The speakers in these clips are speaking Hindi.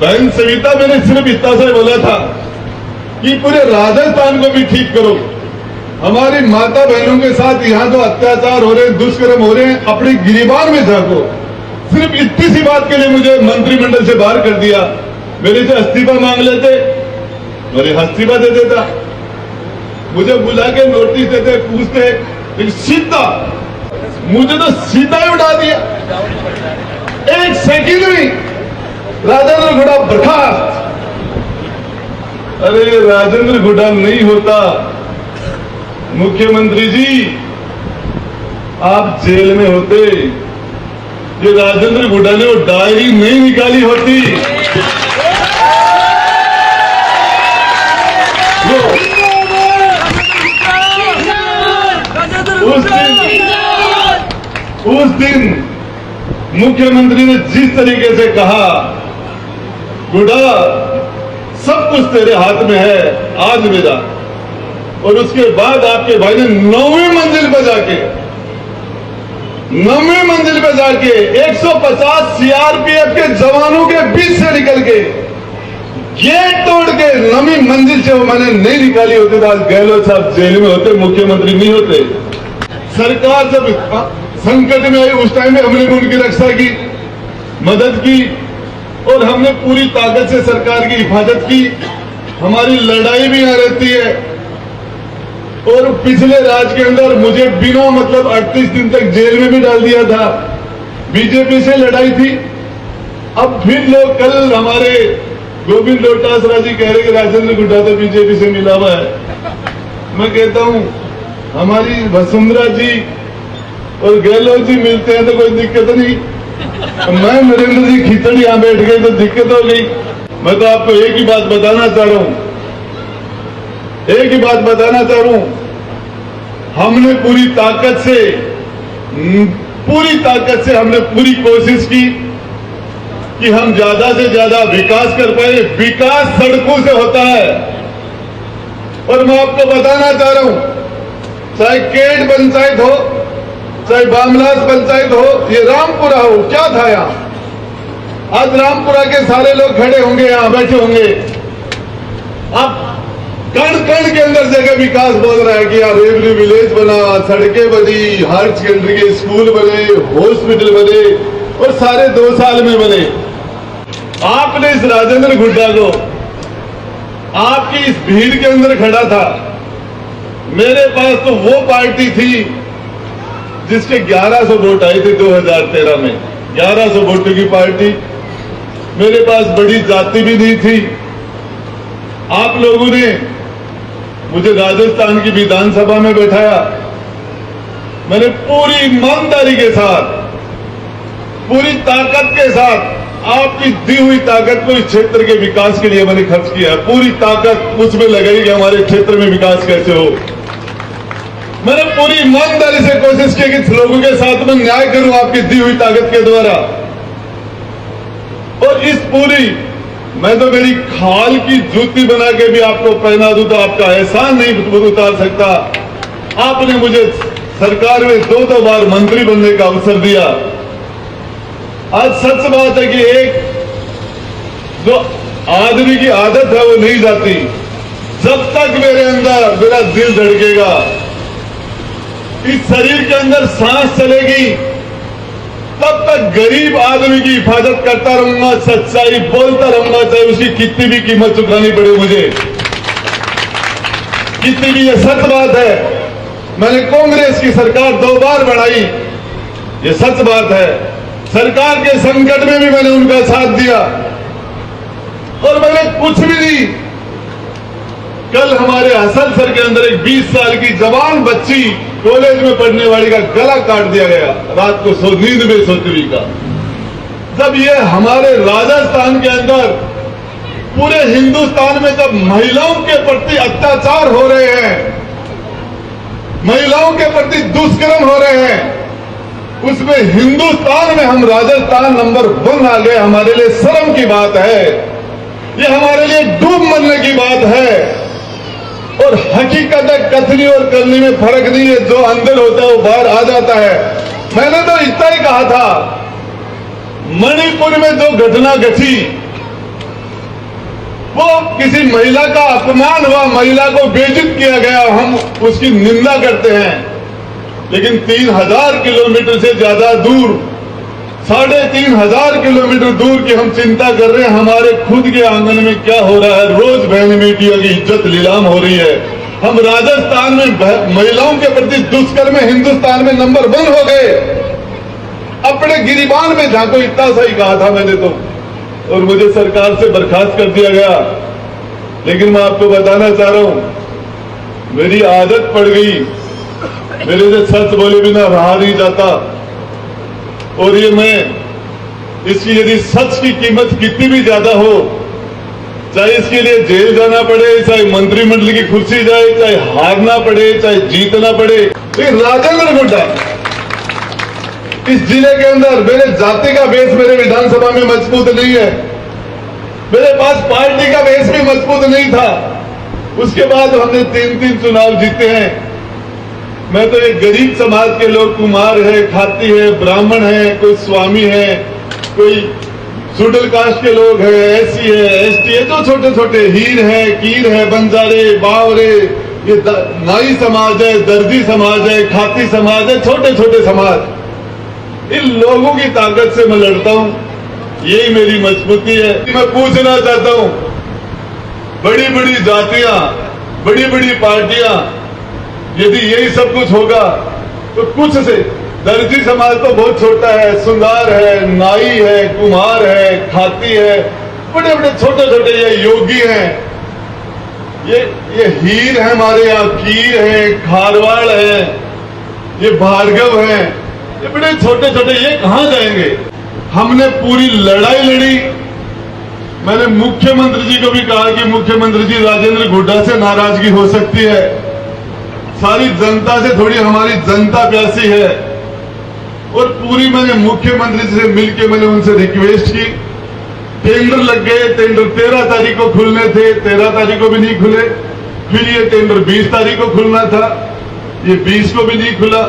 बहन सविता, मैंने सिर्फ इतना सा बोला था कि पूरे राजस्थान को भी ठीक करो। हमारी माता बहनों के साथ यहाँ जो अत्याचार हो रहे हैं, दुष्कर्म हो रहे हैं, अपने गिरिबान में झांको। सिर्फ इतनी सी बात के लिए मुझे मंत्रिमंडल से बाहर कर दिया। मेरे से इस्तीफा मांग लेते, मेरे इस्तीफा दे देता। मुझे बुला के नोटिस देते, पूछते, लेकिन सीधा मुझे तो सीधा ही उठा दिया। एक सेकंड में राजेंद्र गुड़ा बर्खास्त। अरे राजेंद्र गुड़ा नहीं होता मुख्यमंत्री जी, आप जेल में होते। ये राजेंद्र गुड़ा ने वो डायरी नहीं निकाली होती। उस दिन मुख्यमंत्री ने जिस तरीके से कहा, गुड़ा सब कुछ तेरे हाथ में है आज मेरा, और उसके बाद आपके भाई ने 9वीं मंजिल पे जाके 150 सीआरपीएफ के जवानों के बीच से निकल के गेट तोड़ के 9वीं मंजिल से वो मैंने नहीं निकाली होती तो आज गहलोत साहब जेल में होते, मुख्यमंत्री नहीं होते। सरकार जब संकट में आई उस टाइम में हमने उनकी रक्षा की, मदद की, और हमने पूरी ताकत से सरकार की हिफाजत की। हमारी लड़ाई भी यहाँ रहती है। और पिछले राज के अंदर मुझे बिना मतलब 38 दिन तक जेल में भी डाल दिया था। बीजेपी से लड़ाई थी। अब फिर लोग, कल हमारे गोविंद डोटासरा जी कह रहे कि राजेंद्र गुड्डा तो बीजेपी से मिला हुआ है। मैं कहता हूं हमारी वसुंधरा जी और गहलोत जी मिलते हैं तो कोई दिक्कत नहीं। मैं नरेंद्र जी खिचड़ी यहां बैठ गए तो दिक्कत हो गई। मैं तो आपको एक ही बात बताना चाह रहा हूं, हमने पूरी ताकत से हमने पूरी कोशिश की कि हम ज्यादा से ज्यादा विकास कर पाए। विकास सड़कों से होता है। और मैं आपको बताना चाह रहा हूं, चाहे केड पंचायत हो, चाहे बामलास पंचायत हो, ये रामपुरा हो, क्या था यहां। आज रामपुरा के सारे लोग खड़े होंगे, यहां बैठे होंगे। अब कण कण के अंदर जगह विकास बोल रहा है कि यार रेवन्यू विलेज बना, सड़कें बनी, हायर सेकेंडरी के स्कूल बने, हॉस्पिटल बने, और सारे 2 साल में बने। आपने इस राजेंद्र गुड्डा को आपकी इस भीड़ के अंदर खड़ा था। मेरे पास तो वो पार्टी थी जिसके 1100 वोट आए थे 2013 में, 1100 वोटों की पार्टी। मेरे पास बड़ी जाति भी नहीं थी। आप लोगों ने मुझे राजस्थान की विधानसभा में बैठाया। मैंने पूरी ईमानदारी के साथ, पूरी ताकत के साथ आपकी दी हुई ताकत को इस क्षेत्र के विकास के लिए मैंने खर्च किया। पूरी ताकत उसमें लगाई कि हमारे क्षेत्र में विकास कैसे हो। मैंने पूरी ईमानदारी से कोशिश की कि लोगों के साथ में न्याय करूं आपकी दी हुई ताकत के द्वारा। और इस पूरी, मैं तो मेरी खाल की जूती बना के भी आपको पहना दूं तो आपका एहसान नहीं उतार सकता। आपने मुझे सरकार में 2 बार मंत्री बनने का अवसर दिया। आज सच बात है कि एक जो आदमी की आदत है वो नहीं जाती। जब तक मेरे अंदर मेरा दिल धड़केगा, इस शरीर के अंदर सांस चलेगी, तब तक गरीब आदमी की हिफाजत करता रहूंगा, सच्चाई बोलता रहूंगा, चाहे उसकी कितनी भी कीमत चुकानी पड़े मुझे। कितनी भी, ये सच बात है। मैंने कांग्रेस की सरकार 2 बार बढ़ाई, ये सच बात है। सरकार के संकट में भी मैंने उनका साथ दिया। और मैंने कुछ भी नहीं। कल हमारे हसनसर के अंदर एक 20 साल की जवान बच्ची, कॉलेज में पढ़ने वाली का गला काट दिया गया रात को नींद में सोती हुई का। जब ये हमारे राजस्थान के अंदर, पूरे हिंदुस्तान में जब महिलाओं के प्रति अत्याचार हो रहे हैं, महिलाओं के प्रति दुष्कर्म हो रहे हैं, उसमें हिंदुस्तान में हम राजस्थान नंबर 1 आ गए। हमारे लिए शर्म की बात है। ये हमारे लिए डूब मरने की बात है। और हकीकत है, कथनी और करनी में फर्क नहीं है। जो अंदर होता है वो बाहर आ जाता है। मैंने तो इतना ही कहा था, मणिपुर में जो घटना घटी, वो किसी महिला का अपमान हुआ, महिला को बेइज्जत किया गया, हम उसकी निंदा करते हैं। लेकिन 3000 किलोमीटर से ज्यादा दूर, 3500 किलोमीटर दूर की हम चिंता कर रहे हैं हमारे खुद के आंगन में क्या हो रहा है। रोज बहन बेटियों की इज्जत नीलाम हो रही है। हम राजस्थान में महिलाओं के प्रति दुष्कर्म में हिंदुस्तान में नंबर 1 हो गए। अपने गिरिबान में झांको, इतना सही कहा था मैंने तो, और मुझे सरकार से बर्खास्त कर दिया गया। लेकिन मैं आपको बताना चाह रहा हूं, मेरी आदत पड़ गई, मेरे से सच बोले बिना रहा नहीं जाता। और ये मैं इसकी यदि सच की कीमत कितनी भी ज्यादा हो, चाहे इसके लिए जेल जाना पड़े, चाहे मंत्रिमंडल की कुर्सी जाए, चाहे हारना पड़े, चाहे जीतना पड़े, लेकिन राजेंद्र गुड्डा इस जिले के अंदर, मेरे जाति का बेस मेरे विधानसभा में मजबूत नहीं है, मेरे पास पार्टी का बेस भी मजबूत नहीं था। उसके बाद हमने 3 चुनाव जीते हैं। मैं तो एक गरीब समाज के लोग, कुमार है, खाती है, ब्राह्मण है, कोई स्वामी है, कोई शेड्यूल कास्ट के लोग हैं, एससी है, एसटी है, जो छोटे छोटे हीर है, कीर है, बंजारे, बावरे, ये नाई समाज है, दर्जी समाज है, खाती समाज है, छोटे छोटे समाज, इन लोगों की ताकत से मैं लड़ता हूं। यही मेरी मजबूती है। मैं पूछना चाहता हूं, बड़ी बड़ी जातियां, बड़ी बड़ी पार्टियां, यदि यही सब कुछ होगा तो कुछ से दर्जी समाज तो बहुत छोटा है, सुनार है, नाई है, कुम्हार है, खाती है, बड़े बड़े छोटे छोटे ये योगी हैं, ये हीर है, हमारे यहाँ कीर है, खारवाड़ है, ये भार्गव है, ये बड़े छोटे छोटे, ये कहां जाएंगे। हमने पूरी लड़ाई लड़ी। मैंने मुख्यमंत्री जी को भी कहा कि मुख्यमंत्री जी, राजेंद्र गुड्डा से नाराजगी हो सकती है, सारी जनता से थोड़ी हमारी जनता प्यासी है। और पूरी मैंने मुख्यमंत्री जी से मिलकर मैंने उनसे रिक्वेस्ट की। टेंडर लग गए, टेंडर 13 तारीख को खुलने थे, 13 तारीख को भी नहीं खुले। फिर ये टेंडर 20 तारीख को खुलना था, ये 20 को भी नहीं खुला।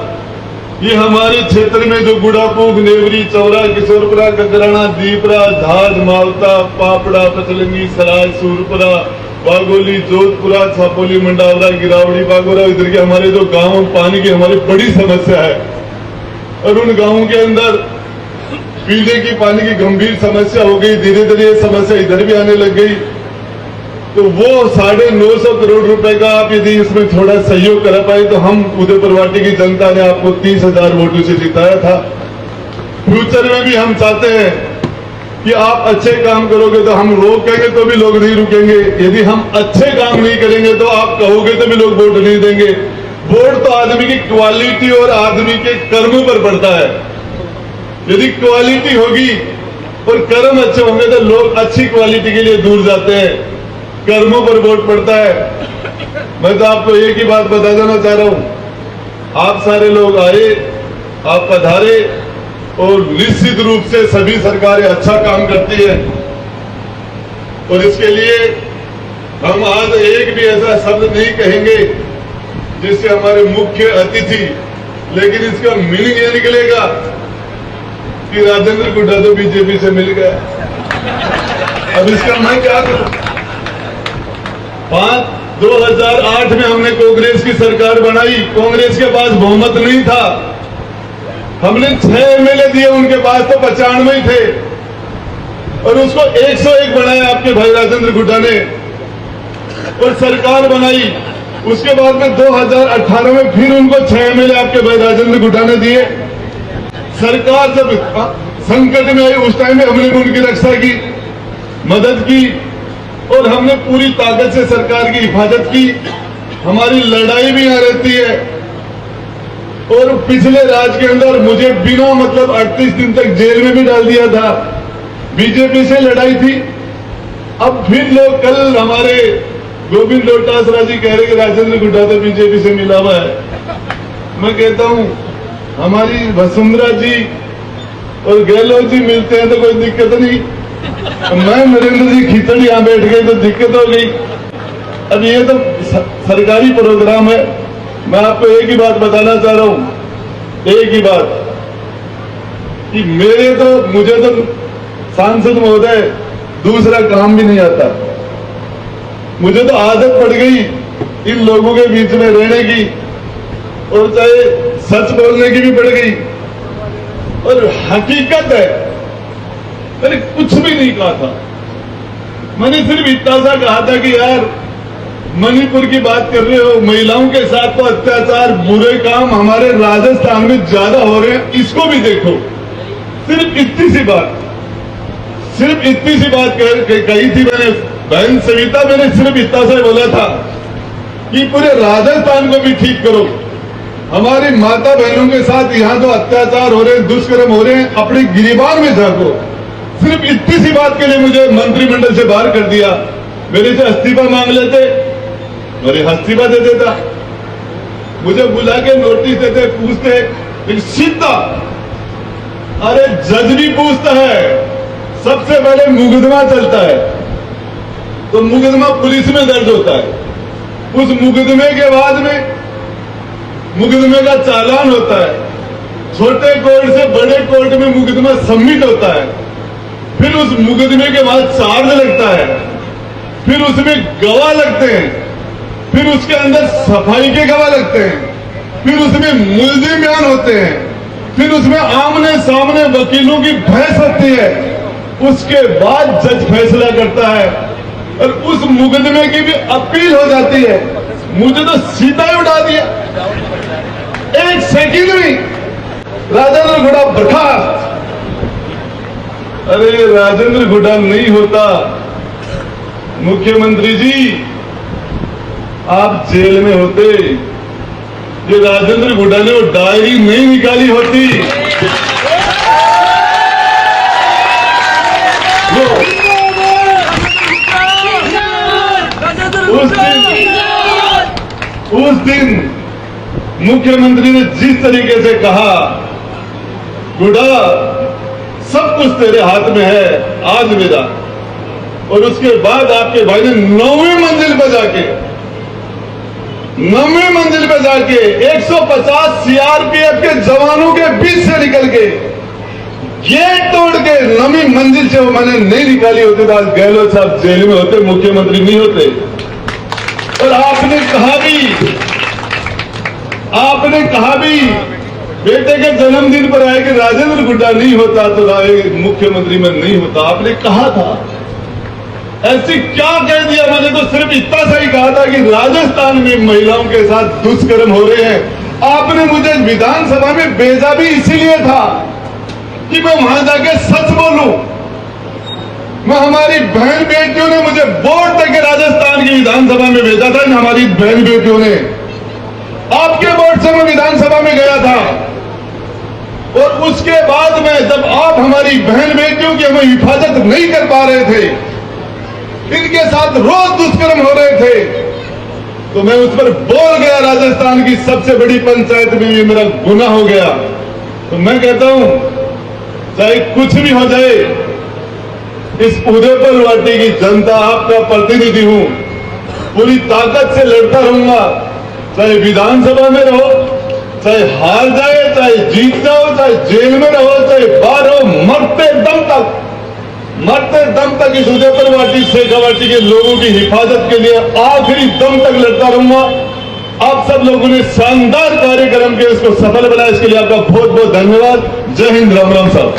ये हमारे क्षेत्र में जो गुड़ापूग, नेवरी, चौरा, किशोरपुरा, गगराना, दीपरा, झाज, मावता, पापड़ा, पचलंगी, सराय, सूरपुरा, बागोली, जोधपुरा, छापोली, मंडावरा, गिरावड़ी, बागोरा, इधर के हमारे जो गांव, पानी की हमारी बड़ी समस्या है। और उन गांवों के अंदर पीने की पानी की गंभीर समस्या हो गई। धीरे धीरे ये समस्या इधर भी आने लग गई। तो वो 950 करोड़ रुपए का आप यदि इसमें थोड़ा सहयोग कर पाए तो हम उदयपुरवाटी की जनता ने आपको 30,000 वोटों से जिताया था। फ्यूचर में भी हम चाहते हैं कि आप अच्छे काम करोगे तो हम रोकेंगे तो भी लोग नहीं रुकेंगे। यदि हम अच्छे काम नहीं करेंगे तो आप कहोगे तो भी लोग वोट नहीं देंगे। वोट तो आदमी की क्वालिटी और आदमी के कर्मों पर पड़ता है। यदि क्वालिटी होगी और कर्म अच्छे होंगे तो लोग अच्छी क्वालिटी के लिए दूर जाते हैं, कर्मों पर वोट पड़ता है। मैं तो आपको एक ही बात बता देना चाह रहा हूं, आप सारे लोग आए, आप पधारे, और निश्चित रूप से सभी सरकारें अच्छा काम करती है। और इसके लिए हम आज एक भी ऐसा शब्द नहीं कहेंगे जिससे हमारे मुख्य अतिथि, लेकिन इसका मीनिंग ये निकलेगा कि राजेंद्र गुड्डा तो बीजेपी से मिल गया। अब इसका मैं क्या करूं। 2008 में हमने कांग्रेस की सरकार बनाई, कांग्रेस के पास बहुमत नहीं था, हमने 6 एमएलए दिए, उनके पास तो 95 ही थे, और उसको 101 बनाया आपके भाई राजेंद्र गुड्डा ने, और सरकार बनाई। उसके बाद में 2018 में फिर उनको 6 एमएलए आपके भाई राजेंद्र गुड्डा ने दिए। सरकार जब संकट में आई उस टाइम में हमने उनकी रक्षा की, मदद की, और हमने पूरी ताकत से सरकार की हिफाजत की। हमारी लड़ाई भी यहाँ रहती है। और पिछले राज के अंदर मुझे बिना मतलब 38 दिन तक जेल में भी डाल दिया था, बीजेपी से लड़ाई थी। अब फिर लोग, कल हमारे गोविंद डोटासरा जी कह रहे कि राजेंद्र गुड्डा तो बीजेपी से मिला हुआ है। मैं कहता हूं हमारी वसुंधरा जी और गहलोत जी मिलते हैं तो कोई दिक्कत नहीं, मैं नरेंद्र जी खिचड़ यहां बैठ गए तो दिक्कत हो गई। अब ये तो सरकारी प्रोग्राम है। मैं आपको एक ही बात बताना चाह रहा हूं, एक ही बात, कि मुझे तो सांसद महोदय दूसरा काम भी नहीं आता। मुझे तो आदत पड़ गई इन लोगों के बीच में रहने की, और चाहे सच बोलने की भी पड़ गई। और हकीकत है, मैंने कुछ भी नहीं कहा था। मैंने सिर्फ इतना सा कहा था कि यार मणिपुर की बात कर रहे हो, महिलाओं के साथ तो अत्याचार, बुरे काम हमारे राजस्थान में ज्यादा हो रहे हैं, इसको भी देखो। सिर्फ इतनी सी बात कही थी मैंने। बहन सविता, मैंने सिर्फ इतना सा बोला था कि पूरे राजस्थान को भी ठीक करो। हमारी माता बहनों के साथ यहां तो अत्याचार हो रहे हैं, दुष्कर्म हो रहे हैं, अपने गिरिबान में झांको। सिर्फ इतनी सी बात के लिए मुझे मंत्रिमंडल से बाहर कर दिया। मेरे से इस्तीफा मांग लेते, मेरे इस्तीफा दे देता। मुझे बुला के नोटिस देते, पूछते, लेकिन सीधा, अरे जज भी पूछता है, सबसे पहले मुकदमा चलता है, तो मुकदमा पुलिस में दर्ज होता है। उस मुकदमे के बाद में मुकदमे का चालान होता है, छोटे कोर्ट से बड़े कोर्ट में मुकदमा सबमिट होता है, फिर उस मुकदमे के बाद चार्ज लगता है, फिर उसमें गवाह लगते हैं, फिर उसके अंदर सफाई के गवाह लगते हैं, फिर उसमें मुल्जिम बयान होते हैं, फिर उसमें आमने सामने वकीलों की बहस होती है, उसके बाद जज फैसला करता है और उस मुकदमे की भी अपील हो जाती है। मुझे तो सीधा ही उठा दिया, एक सेकंड में राजेंद्र गुड़ा बर्खास्त। अरे राजेंद्र गुड़ा नहीं होता, मुख्यमंत्री जी आप जेल में होते। ये राजेंद्र गुड़ा ने वो डायरी नहीं निकाली होती, उस दिन मुख्यमंत्री ने जिस तरीके से कहा, गुड़ा सब कुछ तेरे हाथ में है, आज मेरा। और उसके बाद आपके भाई ने 9वीं मंजिल पे जाके 150 सीआरपीएफ के जवानों के बीच से निकल के गेट तोड़ के 9वीं मंजिल से वो मैंने नहीं निकाली होती तो आज गहलोत साहब जेल में होते, मुख्यमंत्री नहीं होते। और आपने कहा भी बेटे के जन्मदिन पर आए कि राजेंद्र गुड्डा नहीं होता तो मुख्यमंत्री में नहीं होता, आपने कहा था। ऐसी क्या कह दिया? मैंने तो सिर्फ इतना सा ही कहा था कि राजस्थान में महिलाओं के साथ दुष्कर्म हो रहे हैं। आपने मुझे विधानसभा में भेजा भी इसीलिए था कि मैं वहां जाके सच बोलूं। मैं हमारी बहन बेटियों ने मुझे वोट देकर राजस्थान की विधानसभा में भेजा था। हमारी बहन बेटियों ने आपके वोट से मैं विधानसभा में गया था। और उसके बाद में जब आप हमारी बहन बेटियों की हमें हिफाजत नहीं कर पा रहे थे, इनके साथ रोज दुष्कर्म हो रहे थे, तो मैं उस पर बोल गया। राजस्थान की सबसे बड़ी पंचायत में ये मेरा गुनाह हो गया। तो मैं कहता हूं चाहे कुछ भी हो जाए, इस उदयपुरवाटी की जनता, आपका प्रतिनिधि हूं, पूरी ताकत से लड़ता रहूंगा। चाहे विधानसभा में रहो, चाहे हार जाए, चाहे जीत जाओ, चाहे जेल में रहो, चाहे बाहर हो, मरते दम तक इस उदयपुरवाटी शेखावाटी के लोगों की हिफाजत के लिए आखिरी दम तक लड़ता रहूंगा। आप सब लोगों ने शानदार कार्यक्रम के इसको सफल बनाया, इसके लिए आपका बहुत बहुत धन्यवाद। जय हिंद, राम राम साहब।